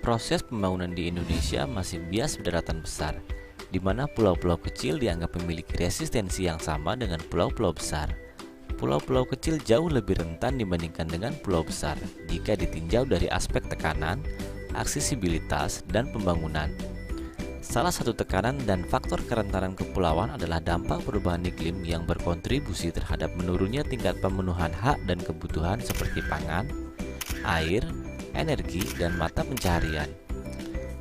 Proses pembangunan di Indonesia masih bias berdaratan besar, di mana pulau-pulau kecil dianggap memiliki resistensi yang sama dengan pulau-pulau besar. Pulau-pulau kecil jauh lebih rentan dibandingkan dengan pulau besar jika ditinjau dari aspek tekanan, aksesibilitas, dan pembangunan. Salah satu tekanan dan faktor kerentanan kepulauan adalah dampak perubahan iklim yang berkontribusi terhadap menurunnya tingkat pemenuhan hak dan kebutuhan seperti pangan, air, energi, dan mata pencaharian.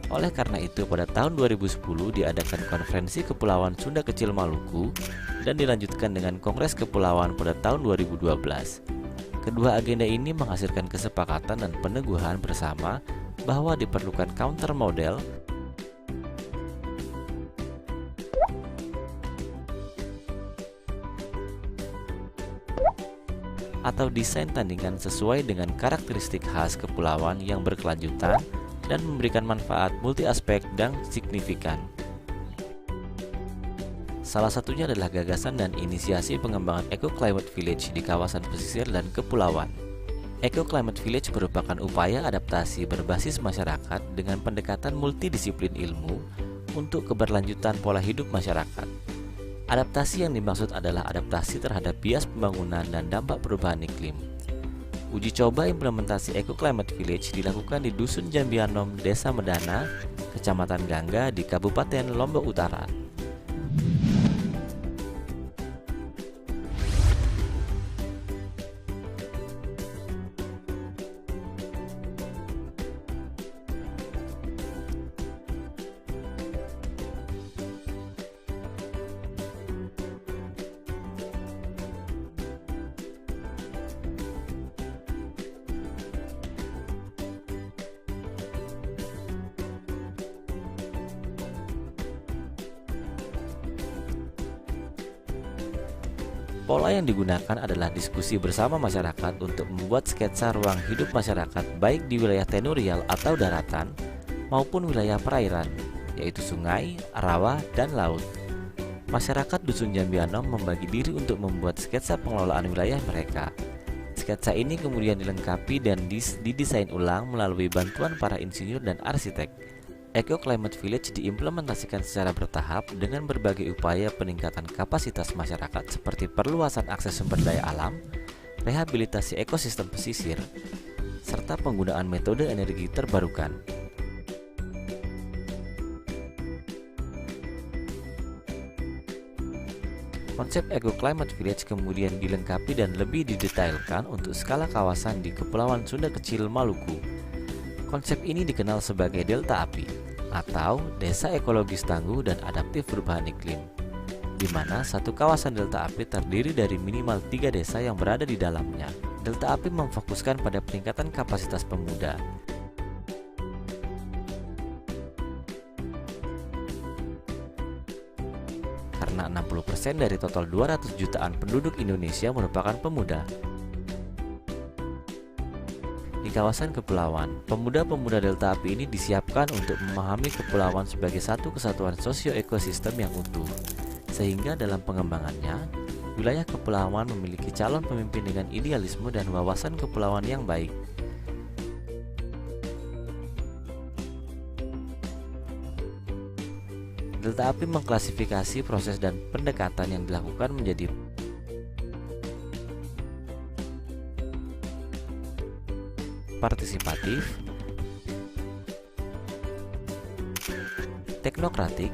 Oleh karena itu, pada tahun 2010 diadakan Konferensi Kepulauan Sunda Kecil Maluku dan dilanjutkan dengan Kongres Kepulauan pada tahun 2012. Kedua agenda ini menghasilkan kesepakatan dan peneguhan bersama bahwa diperlukan counter model atau desain tandingan sesuai dengan karakteristik khas kepulauan yang berkelanjutan dan memberikan manfaat multi aspek dan signifikan. Salah satunya adalah gagasan dan inisiasi pengembangan Eco Climate Village di kawasan pesisir dan kepulauan. Eco Climate Village merupakan upaya adaptasi berbasis masyarakat dengan pendekatan multidisiplin ilmu untuk keberlanjutan pola hidup masyarakat. Adaptasi yang dimaksud adalah adaptasi terhadap bias pembangunan dan dampak perubahan iklim. Uji coba implementasi Eco Climate Village dilakukan di Dusun Jambianom, Desa Medana, Kecamatan Gangga di Kabupaten Lombok Utara. Pola yang digunakan adalah diskusi bersama masyarakat untuk membuat sketsa ruang hidup masyarakat baik di wilayah tenurial atau daratan maupun wilayah perairan, yaitu sungai, rawa, dan laut. Masyarakat Dusun Jambianom membagi diri untuk membuat sketsa pengelolaan wilayah mereka. Sketsa ini kemudian dilengkapi dan didesain ulang melalui bantuan para insinyur dan arsitek. Eco Climate Village diimplementasikan secara bertahap dengan berbagai upaya peningkatan kapasitas masyarakat seperti perluasan akses sumber daya alam, rehabilitasi ekosistem pesisir, serta penggunaan metode energi terbarukan. Konsep Eco Climate Village kemudian dilengkapi dan lebih didetailkan untuk skala kawasan di Kepulauan Sunda Kecil Maluku. Konsep ini dikenal sebagai Delta Api atau Desa Ekologis Tangguh dan Adaptif Perubahan Iklim, di mana satu kawasan Delta Api terdiri dari minimal 3 desa yang berada di dalamnya. Delta Api memfokuskan pada peningkatan kapasitas pemuda, karena 60% dari total 200 jutaan penduduk Indonesia merupakan pemuda. Di kawasan kepulauan, pemuda-pemuda Delta Api ini disiapkan untuk memahami kepulauan sebagai satu kesatuan sosio-ekosistem yang utuh, sehingga dalam pengembangannya, wilayah kepulauan memiliki calon pemimpin dengan idealisme dan wawasan kepulauan yang baik. Delta Api mengklasifikasi proses dan pendekatan yang dilakukan menjadi partisipatif, teknokratik,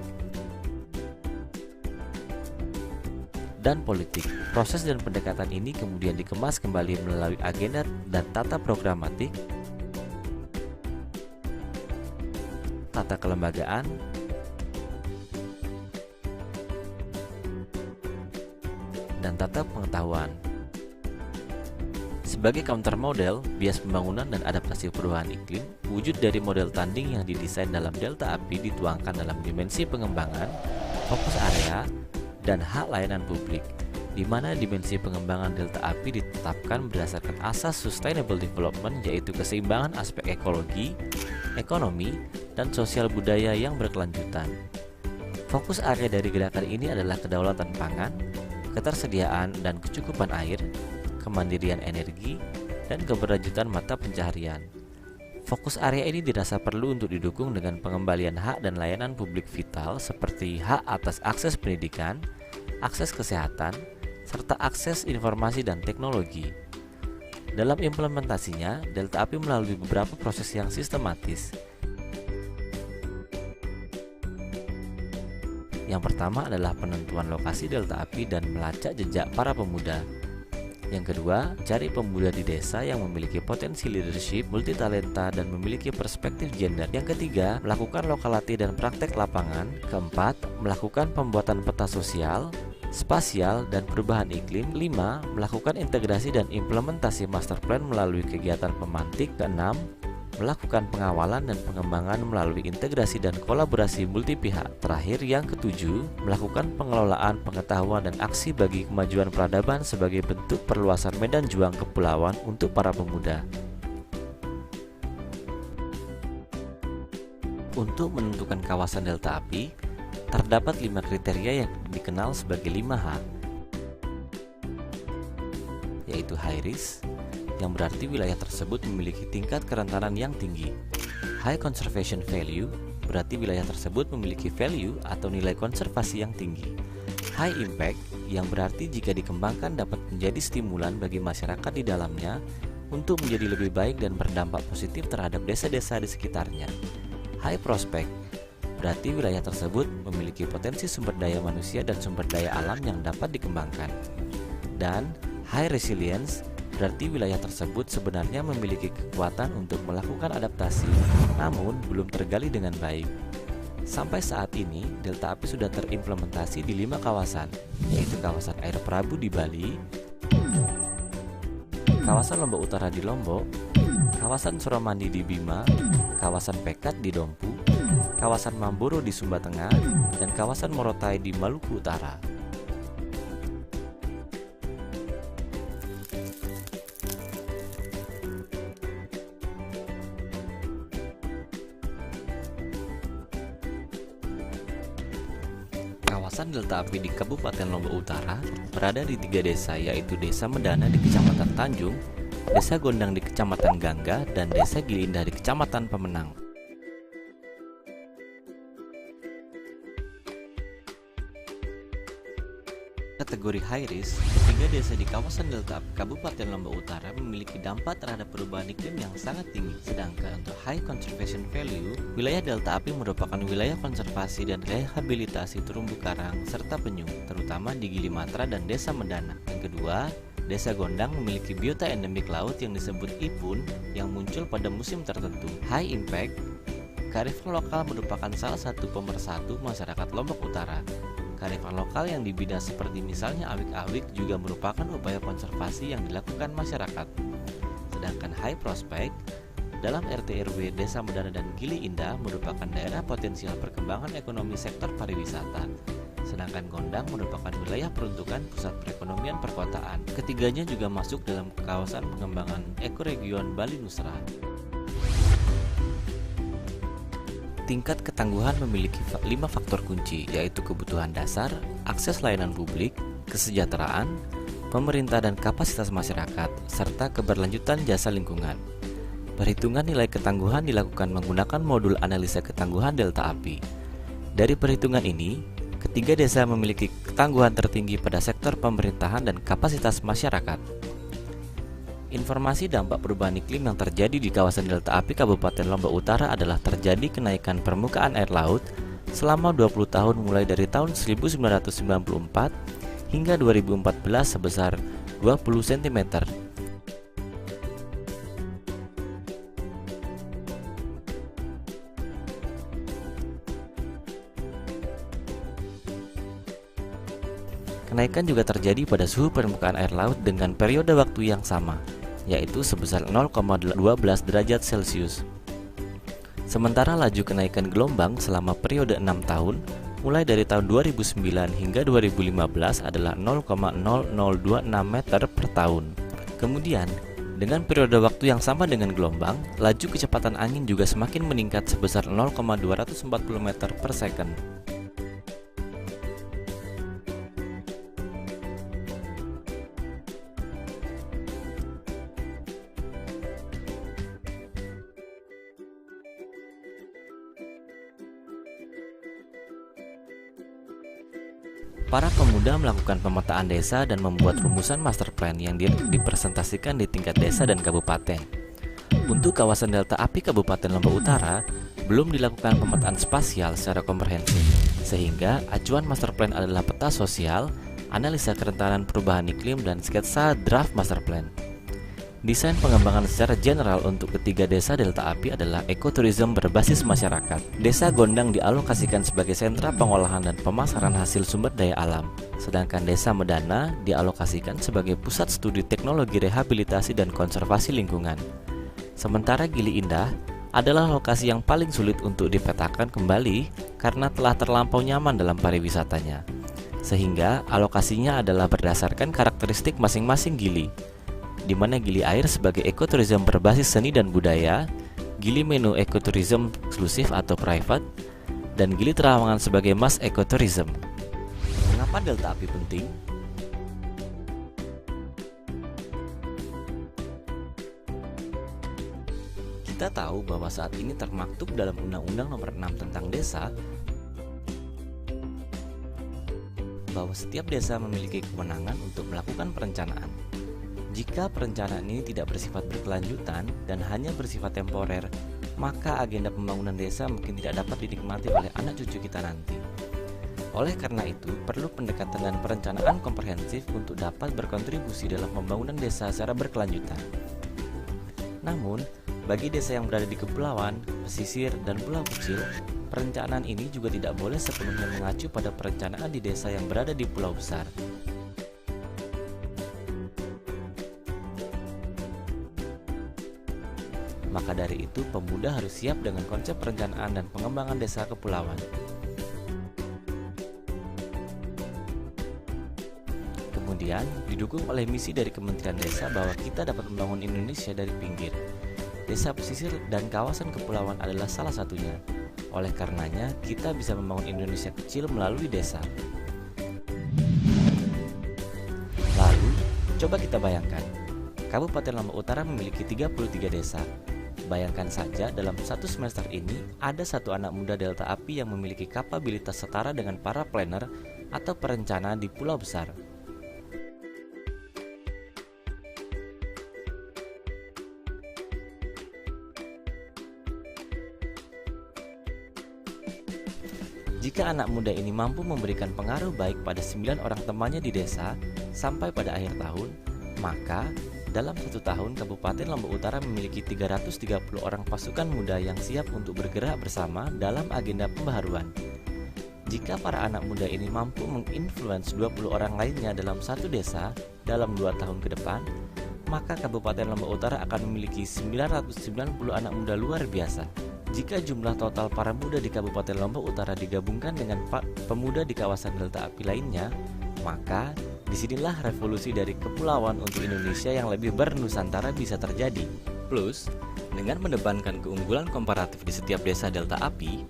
dan politik. Proses dan pendekatan ini kemudian dikemas kembali melalui agenda dan tata programatik, tata kelembagaan, dan tata pengetahuan. Sebagai counter model, bias pembangunan dan adaptasi perubahan iklim, wujud dari model tanding yang didesain dalam Delta Api dituangkan dalam dimensi pengembangan, fokus area, dan hak layanan publik, di mana dimensi pengembangan Delta Api ditetapkan berdasarkan asas sustainable development, yaitu keseimbangan aspek ekologi, ekonomi, dan sosial budaya yang berkelanjutan. Fokus area dari gerakan ini adalah kedaulatan pangan, ketersediaan dan kecukupan air, kemandirian energi, dan keberlanjutan mata pencaharian. Fokus area ini dirasa perlu untuk didukung dengan pengembalian hak dan layanan publik vital seperti hak atas akses pendidikan, akses kesehatan, serta akses informasi dan teknologi. Dalam implementasinya, Delta API melalui beberapa proses yang sistematis. Yang pertama adalah penentuan lokasi Delta API dan melacak jejak para pemuda. Yang kedua, cari pemuda di desa yang memiliki potensi leadership, multitalenta, dan memiliki perspektif gender. Yang ketiga, melakukan lokality dan praktek lapangan. Keempat, melakukan pembuatan peta sosial, spasial, dan perubahan iklim. 5. Melakukan integrasi dan implementasi master plan melalui kegiatan pemantik. Keenam, melakukan pengawalan dan pengembangan melalui integrasi dan kolaborasi multi pihak. Terakhir, yang ketujuh, melakukan pengelolaan pengetahuan dan aksi bagi kemajuan peradaban sebagai bentuk perluasan medan juang kepulauan untuk para pemuda. Untuk menentukan kawasan Delta API, terdapat 5 kriteria yang dikenal sebagai 5H, yaitu high risk, yang berarti wilayah tersebut memiliki tingkat kerentanan yang tinggi. High conservation value, berarti wilayah tersebut memiliki value atau nilai konservasi yang tinggi. High impact, yang berarti jika dikembangkan dapat menjadi stimulan bagi masyarakat di dalamnya untuk menjadi lebih baik dan berdampak positif terhadap desa-desa di sekitarnya. High prospect, berarti wilayah tersebut memiliki potensi sumber daya manusia dan sumber daya alam yang dapat dikembangkan. Dan high resilience, berarti wilayah tersebut sebenarnya memiliki kekuatan untuk melakukan adaptasi, namun belum tergali dengan baik. Sampai saat ini, Delta API sudah terimplementasi di 5 kawasan, yaitu kawasan Air Prabu di Bali, kawasan Lombok Utara di Lombok, kawasan Suramandi di Bima, kawasan Pekat di Dompu, kawasan Mamboro di Sumba Tengah, dan kawasan Morotai di Maluku Utara. Kawasan Delta API di Kabupaten Lombok Utara berada di 3 desa, yaitu Desa Medana di Kecamatan Tanjung, Desa Gondang di Kecamatan Gangga, dan Desa Gili Indah di Kecamatan Pemenang. Kategori high risk, 3 desa di kawasan Delta API Kabupaten Lombok Utara memiliki dampak terhadap perubahan iklim yang sangat tinggi. Sedangkan untuk high conservation value, wilayah Delta API merupakan wilayah konservasi dan rehabilitasi terumbu karang serta penyu, terutama di Gili Matra dan Desa Medana. Yang kedua, Desa Gondang memiliki biota endemik laut yang disebut ipun yang muncul pada musim tertentu. High impact, kearifan lokal merupakan salah satu pemersatu masyarakat Lombok Utara. Kearifan lokal yang dibina seperti misalnya awik-awik juga merupakan upaya konservasi yang dilakukan masyarakat. Sedangkan high prospect, dalam RT RW Desa Medana dan Gili Indah merupakan daerah potensial perkembangan ekonomi sektor pariwisata. Sedangkan Gondang merupakan wilayah peruntukan pusat perekonomian perkotaan. Ketiganya juga masuk dalam kawasan pengembangan ekoregion Bali Nusra. Tingkat ketangguhan memiliki 5 faktor kunci, yaitu kebutuhan dasar, akses layanan publik, kesejahteraan, pemerintah dan kapasitas masyarakat, serta keberlanjutan jasa lingkungan. Perhitungan nilai ketangguhan dilakukan menggunakan modul analisa ketangguhan Delta API. Dari perhitungan ini, ketiga desa memiliki ketangguhan tertinggi pada sektor pemerintahan dan kapasitas masyarakat. Informasi dampak perubahan iklim yang terjadi di kawasan Delta API Kabupaten Lombok Utara adalah terjadi kenaikan permukaan air laut selama 20 tahun mulai dari tahun 1994 hingga 2014 sebesar 20 cm. Kenaikan juga terjadi pada suhu permukaan air laut dengan periode waktu yang sama, yaitu sebesar 0,12 derajat Celcius. Sementara laju kenaikan gelombang selama periode 6 tahun, mulai dari tahun 2009 hingga 2015 adalah 0,0026 meter per tahun. Kemudian, dengan periode waktu yang sama dengan gelombang, laju kecepatan angin juga semakin meningkat sebesar 0,240 meter per second. Para pemuda melakukan pemetaan desa dan membuat rumusan master plan yang dipresentasikan di tingkat desa dan kabupaten. Untuk kawasan Delta Api Kabupaten Lombok Utara, belum dilakukan pemetaan spasial secara komprehensif, sehingga acuan master plan adalah peta sosial, analisa kerentanan perubahan iklim, dan sketsa draft master plan. Desain pengembangan secara general untuk ketiga desa Delta Api adalah ekoturism berbasis masyarakat. Desa Gondang dialokasikan sebagai sentra pengolahan dan pemasaran hasil sumber daya alam, sedangkan Desa Medana dialokasikan sebagai pusat studi teknologi rehabilitasi dan konservasi lingkungan. Sementara Gili Indah adalah lokasi yang paling sulit untuk dipetakan kembali karena telah terlampau nyaman dalam pariwisatanya, sehingga alokasinya adalah berdasarkan karakteristik masing-masing gili, di mana Gili Air sebagai ekoturism berbasis seni dan budaya, Gili Menu ekoturism eksklusif atau private, dan Gili Terawangan sebagai mass ekoturism. Mengapa Delta Api penting? Kita tahu bahwa saat ini termaktub dalam Undang-Undang Nomor 6 tentang Desa bahwa setiap desa memiliki kewenangan untuk melakukan perencanaan. Jika perencanaan ini tidak bersifat berkelanjutan dan hanya bersifat temporer, maka agenda pembangunan desa mungkin tidak dapat dinikmati oleh anak cucu kita nanti. Oleh karena itu, perlu pendekatan dan perencanaan komprehensif untuk dapat berkontribusi dalam pembangunan desa secara berkelanjutan. Namun, bagi desa yang berada di kepulauan, pesisir, dan pulau kecil, perencanaan ini juga tidak boleh sepenuhnya mengacu pada perencanaan di desa yang berada di pulau besar. Maka dari itu, pemuda harus siap dengan konsep perencanaan dan pengembangan desa kepulauan. Kemudian, didukung oleh misi dari Kementerian Desa bahwa kita dapat membangun Indonesia dari pinggir. Desa pesisir dan kawasan kepulauan adalah salah satunya. Oleh karenanya, kita bisa membangun Indonesia kecil melalui desa. Lalu, coba kita bayangkan, Kabupaten Lombok Utara memiliki 33 desa. Bayangkan saja dalam satu semester ini ada satu anak muda Delta Api yang memiliki kapabilitas setara dengan para planner atau perencana di pulau besar. Jika anak muda ini mampu memberikan pengaruh baik pada 9 orang temannya di desa sampai pada akhir tahun, maka dalam satu tahun, Kabupaten Lombok Utara memiliki 330 orang pasukan muda yang siap untuk bergerak bersama dalam agenda pembaharuan. Jika para anak muda ini mampu menginfluence 20 orang lainnya dalam satu desa dalam 2 tahun ke depan, maka Kabupaten Lombok Utara akan memiliki 990 anak muda luar biasa. Jika jumlah total para muda di Kabupaten Lombok Utara digabungkan dengan pemuda di kawasan Delta Api lainnya, maka disinilah revolusi dari kepulauan untuk Indonesia yang lebih bernusantara bisa terjadi. Plus, dengan mendepankan keunggulan komparatif di setiap desa Delta Api,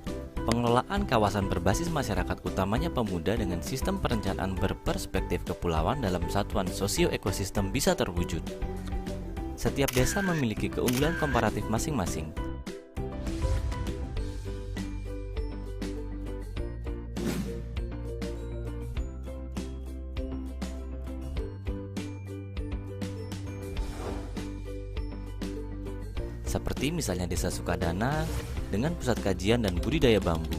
pengelolaan kawasan berbasis masyarakat utamanya pemuda dengan sistem perencanaan berperspektif kepulauan dalam satuan sosio-ekosistem bisa terwujud. Setiap desa memiliki keunggulan komparatif masing-masing. Seperti misalnya Desa Sukadana dengan pusat kajian dan budidaya bambu.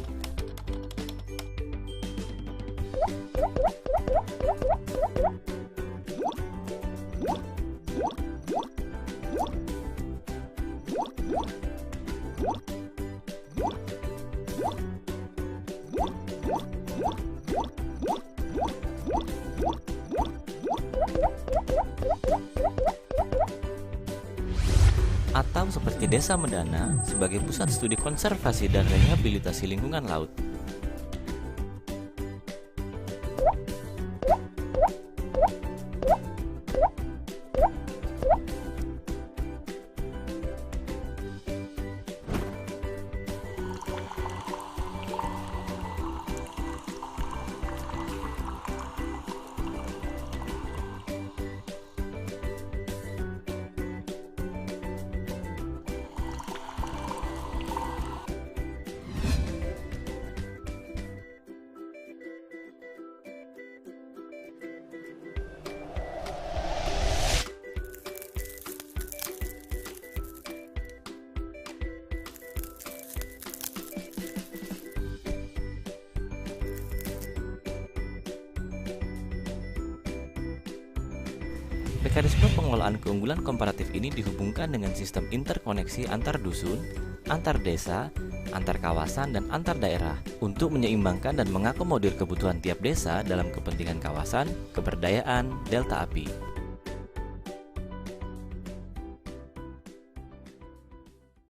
Atau seperti Desa Medana sebagai pusat studi konservasi dan rehabilitasi lingkungan laut. Mekanisme pengelolaan keunggulan komparatif ini dihubungkan dengan sistem interkoneksi antar dusun, antar desa, antar kawasan, dan antar daerah untuk menyeimbangkan dan mengakomodir kebutuhan tiap desa dalam kepentingan kawasan, keberdayaan, delta API.